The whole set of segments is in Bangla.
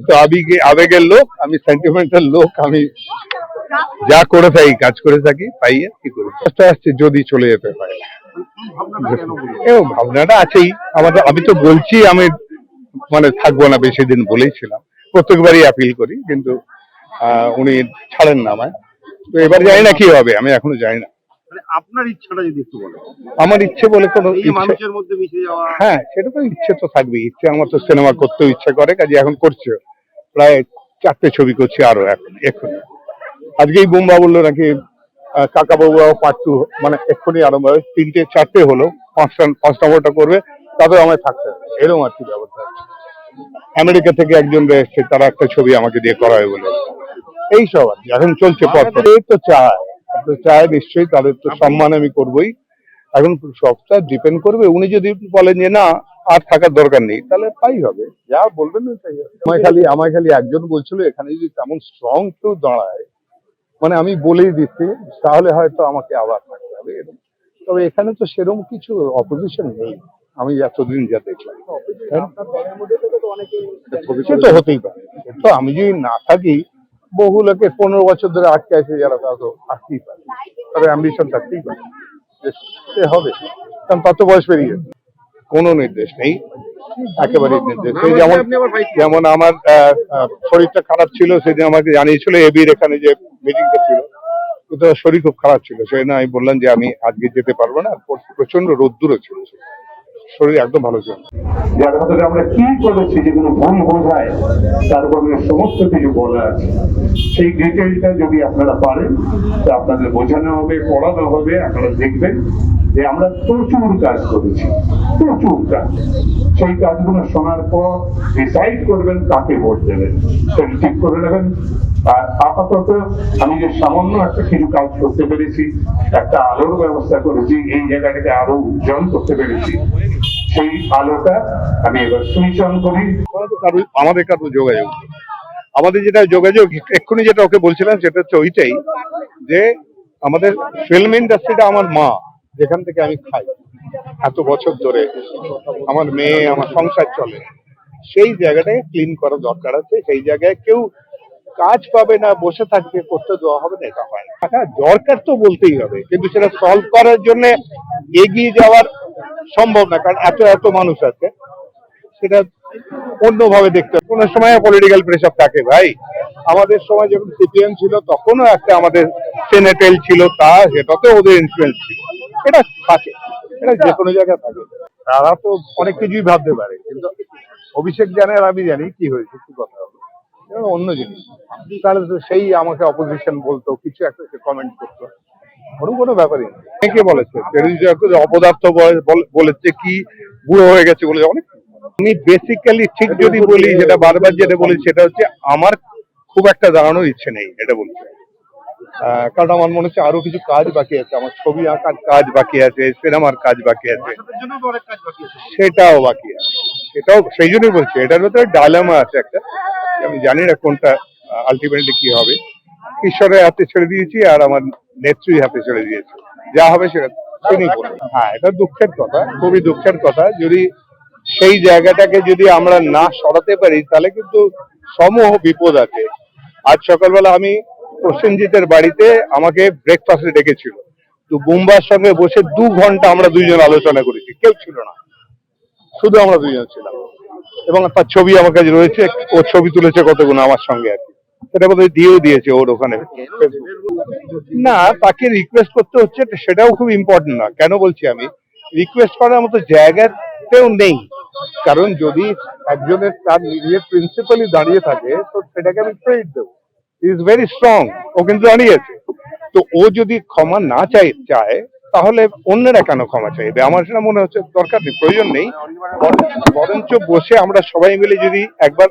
তো আবেগের লোক, আমি সেন্টিমেন্টাল লোক, আমি যা করে থাকি কাজ করে থাকি, পাই আর কি করি। চেষ্টা আসছে যদি চলে যেতে পারে, এও ভাবনাটা আছেই আমাদের। আমি তো বলছি আমি মানে থাকবো না বেশি দিন বলেইছিলাম, প্রত্যেকবারই অ্যাপিল করি, কিন্তু উনি ছাড়েন না আমায়। তো এবার জানি না কি হবে, আমি এখনো জানি না। আপনার ইচ্ছাটা যদি একটু বলেন, আমার ইচ্ছে বলে কোনো এই মানুষের মধ্যে মিশে যাওয়া। হ্যাঁ, সেটা তো ইচ্ছে তো থাকবেই। ইচ্ছে আমার তো সিনেমা করতেও ইচ্ছে করে, কাজে এখন করছে। প্রায় 4টে ছবি করছি আরো এখন। আজকেই বোম্বা বললো নাকি কাকা বাবুরাও পার্ট 2 মানে এক্ষুনি আরম্ভ হবে, 3টে 4টে হলো, 5 নম্বরটা করবে, তাতেও আমায় থাকতে হবে, এরকম আর কি ব্যবস্থা আছে। আমেরিকা থেকে একজন এসছে, তারা একটা ছবি আমাকে দিয়ে করাবে বলে, এইসব আর কি এখন চলছে পথ। তো চায় নিশ্চয়ই, তাদের তো সম্মান আমি করবোই। এখন সবটা ডিপেন্ড করবে, উনি যদি বলেন যে না আর থাকার দরকার নেই, তাহলে তাই হবে, যা বলবেন তাই হবে। আমায় খালি একজন বলছিল এখানে যদি তেমন স্ট্রং কেউ দাঁড়ায়, মানে আমি বলেই দিচ্ছি, তাহলে হয়তো আমাকে আবার থাকতে হবে এরকম। তবে এখানে তো সেরকম কিছু অপোজিশন নেই, আমি এতদিন যা দেখলাম। সে তো হতেই পারে, তো আমি যদি না থাকি, বহু লোকে 15 বছর ধরে আটকে আছে যারা, তারা তো আসতেই পারে, তবে অ্যাম্বিশন থাকতেই পারে, সে হবে, কারণ তত বয়স পেরিয়ে গেছে। কোনো নির্দেশ নেই, একেবারেই নির্দেশ নেই। যেমন আমার শরীরটা খারাপ ছিল, সেদিন আমাকে জানিয়েছিল এবির এখানে যে মিটিংটা ছিল, কিন্তু শরীর খুব খারাপ ছিল, সেই জন্য আমি বললাম যে আমি আজকে যেতে পারবো না, প্রচন্ড রোদ্দুরও ছিল, শরীর একদম ভালো ছিল। যার ভেতরে আমরা কি করেছি, যেগুলো ভুল বোঝায়, তার উপরে সমস্ত কিছু বলা আছে। সেই ডিটেলটা যদি আপনারা পারেন, তো আপনাদের বোঝানো হবে, পড়ানো হবে, আপনারা দেখবেন যে আমরা প্রচুর কাজ করেছি, প্রচুর কাজ। সেই কাজগুলো শোনার পর ডিসাইড করবেন কাকে ভোট দেবেন, সেটা ঠিক করে নেবেন। আর আপাতত আমি যে সামান্য একটা কিছু কাজ করতে পেরেছি, একটা আলোর ব্যবস্থা করেছি, এই জায়গাটাকে আরো উজ্জ্বল করতে পেরেছি, সেই আলোটা আমি এবার সুইচ অন করি। আমাদের কারো যোগাযোগ, আমাদের যেটা যোগাযোগ এক্ষুনি যেটা ওকে বলছিলাম, সেটা হচ্ছে ওইটাই যে আমাদের ফিল্ম ইন্ডাস্ট্রিটা আমার মা, যেখান থেকে আমি খাই এত বছর ধরে, আমার মেয়ে, আমার সংসার চলে, সেই জায়গাটাকে ক্লিন করা দরকার আছে। সেই জায়গায় কেউ কাজ পাবে না, বসে থাকবে, করতে দেওয়া হবে না, এটা হয় না। টাকা দরকার তো বলতেই হবে, কিন্তু সেটা সলভ করার জন্য এগিয়ে যাওয়ার সম্ভব না, কারণ এত এত মানুষ আছে, সেটা অন্যভাবে দেখতে হবে। কোনো সময় পলিটিক্যাল প্রেশার থাকে ভাই, আমাদের সময় যখন সিপিএম ছিল তখনও একটা আমাদের সেনেটেল ছিল, তা সেটাতে ওদের ইনফ্লুয়েন্স ছিল, এটা থাকে, এটা যে কোনো জায়গায় থাকে। তারা তো অনেক কিছুই ভাবতে পারে, কিন্তু অভিষেক জানে আর আমি জানি কি হয়েছে, কি কথা হবে, অন্য জিনিস। তাহলে তো সেই আমাকে অপোজিশন বলতো, কিছু একটা কমেন্ট করতো, কোনো ব্যাপারই নেই। কে বলেছে অপদার্থ বলেছে, কি বুড়ো হয়ে গেছে বলে, অনেক। আমি বেসিক্যালি ঠিক যদি বলি, যেটা বারবার যেটা বলি, সেটা হচ্ছে আমার খুব একটা দাঁড়ানোর ইচ্ছে নেই, এটা বলছি। কারণ আমার মনে হচ্ছে আরো কিছু কাজ বাকি আছে, আমার ছবি আঁকার কাজ বাকি আছে, সিনেমার কাজ বাকি আছে, সেটাও বাকি আছে, সেটাও সেই জন্যই বলছি। এটার ভেতরে ডায়লেমা আছে একটা, আমি জানি না কোনটা আলটিমেটলি কি হবে। ঈশ্বরের হাতে ছেড়ে দিয়েছি, আর আমার নেত্রীর হাতে ছেড়ে দিয়েছি, যা হবে সেটা তিনি বলবেন। হ্যাঁ, এটা দুঃখের কথা, খুবই দুঃখের কথা। যদি সেই জায়গাটাকে যদি আমরা না সরাতে পারি, তাহলে কিন্তু সমূহ বিপদ আছে। আজ সকালবেলা আমি প্রসেনজিতের বাড়িতে, আমাকে ব্রেকফাস্টে ডেকেছিল, তো বুম্বার সঙ্গে বসে 2 ঘন্টা আমরা দুইজন আলোচনা করেছি, কেউ ছিল না, শুধু আমরা দুইজন ছিলাম, এবং তার ছবি আমার কাছে রয়েছে, ও ছবি তুলেছে কতগুলো আমার সঙ্গে আর কি, সেটা বোধহয় দিয়েও দিয়েছে ওর ওখানে। না, তাকে রিকোয়েস্ট করতে হচ্ছে, সেটাও খুব ইম্পর্টেন্ট না। কেন বলছি, আমি রিকোয়েস্ট করার মতো জায়গাতেও নেই, কারণ যদি একজনের তার নিজের প্রিন্সিপালি দাঁড়িয়ে থাকে, তো সেটাকে আমি ক্রেডিট দেবো, ইজ ভেরি স্ট্রং, ও কিন্তু দাঁড়িয়েছে। তো ও যদি ক্ষমা না চায়, তাহলে অন্যরা কেন ক্ষমা চাইবে? আমার সেটা মনে হচ্ছে দরকার নেই, প্রয়োজন নেই। বরঞ্চ বসে আমরা সবাই মিলে যদি একবার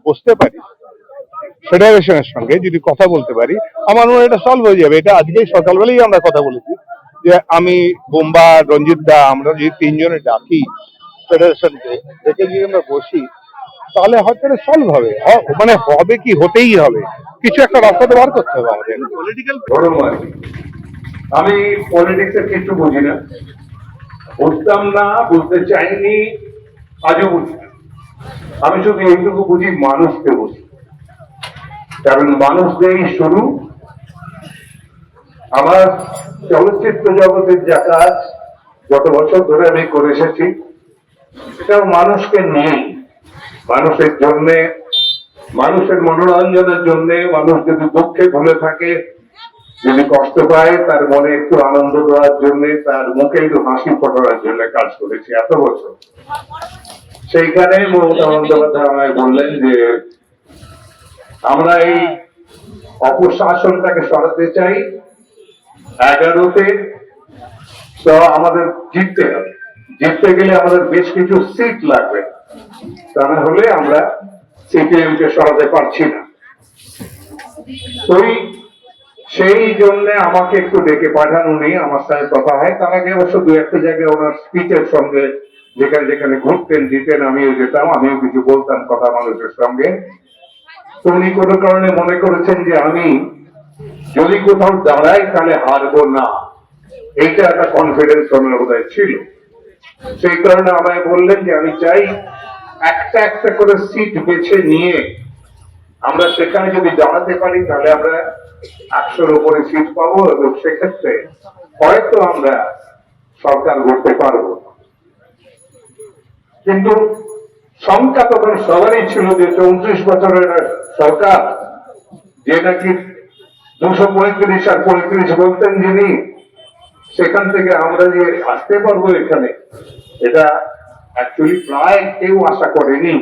বসতে পারি, ফেডারেশনের সঙ্গে যদি কথা বলতে পারি, আমার মনে হয় এটা সলভ হয়ে যাবে। এটা আজকেই সকালবেলাই আমরা কথা বলেছি, যে আমি, বোম্বা, রঞ্জিত দা, আমরা যদি 3 জনে ডাকি ফেডারেশনকে, ডেকে যদি আমরা বসি, তাহলে হয়তো এটা সলভ হবে। মানে হবে কি, হতেই হবে, কিছু একটা রাস্তা তো বার করতে হবে আমাদের। আমি পলিটিক্সের কিছু বুঝি না, বুঝতাম না, বুঝতে চাইনি, আজও বুঝি না। আমি শুধু এইটুকু বুঝি, মানুষকে বুঝি, কারণ মানুষ দিয়েই শুরু। আমার চলচ্চিত্র জগতের যা কাজ গত বছর ধরে আমি করে এসেছি, সেটাও মানুষকে নিয়েই, মানুষের জন্যে, মানুষের মনোরঞ্জনের জন্য। মানুষ যদি দুঃখে ভুলে থাকে, যদি কষ্ট পায়, তার মনে একটু আনন্দ দেওয়ার জন্য, তার মুখে একটু হাসি ফোটানোর জন্য কাজ করেছি এত বছর। সেইখানে মমতা বন্দ্যোপাধ্যায় আমায় বললেন যে আমরা এই অপশাসনটাকে সরাতে চাই 11তে, তো আমাদের জিততে হবে। জিততে গেলে আমাদের বেশ কিছু সিট লাগবে, তা না হলে আমরা সিপিএম কে সরাতে পারছি না। সেই জন্য আমাকে একটু ডেকে পাঠান উনি, আমার সাথে কথা হয়। তার আগে অবশ্য দু একটা জায়গায় ওনার স্পিচের সঙ্গে যেখানে যেখানে ঘুরতেন যেতেন আমিও যেতাম, আমিও কিছু বলতাম কথা মানুষের সঙ্গে। তো উনি কোনো কারণে মনে করেছেন যে আমি যদি কোথাও দাঁড়াই তাহলে হারবো না, এইটা একটা কনফিডেন্স ওনার বোধহয় ছিল। সেই কারণে আমায় বললেন যে আমি চাই একটা একটা করে সিট বেছে নিয়ে আমরা সেখানে যদি দাঁড়াতে পারি তাহলে আমরা 100-র উপরে সিট পাবো, এবং সেক্ষেত্রে হয়তো আমরা সরকার করতে পারবো। কিন্তু সংখ্যা তখন সবারই ছিল যে 34 বছরের সরকার, যে নাকি 235 আর 35 বলতেন যিনি, সেখান থেকে আমরা যে আসতে পারবো এখানে, এটা অ্যাকচুয়ালি প্রায় কেউ আশা করেনি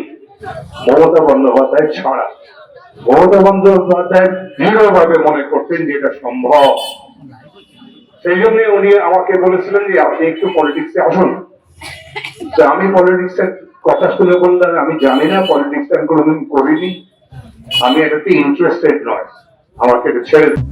মমতা বন্দ্যোপাধ্যায় ছাড়া। মমতা বন্দ্যোপাধ্যায় দৃঢ়ভাবে মনে করতেন যে এটা সম্ভব। সেই জন্য উনি আমাকে বলেছিলেন যে আপনি একটু পলিটিক্সে আসুন। তো আমি পলিটিক্সের কথা শুনে বললাম আমি জানি না, পলিটিক্স আমি কোনোদিন করিনি, আমি এটাতে ইন্টারেস্টেড নয়, আমাকে এটা ছেড়ে দিন।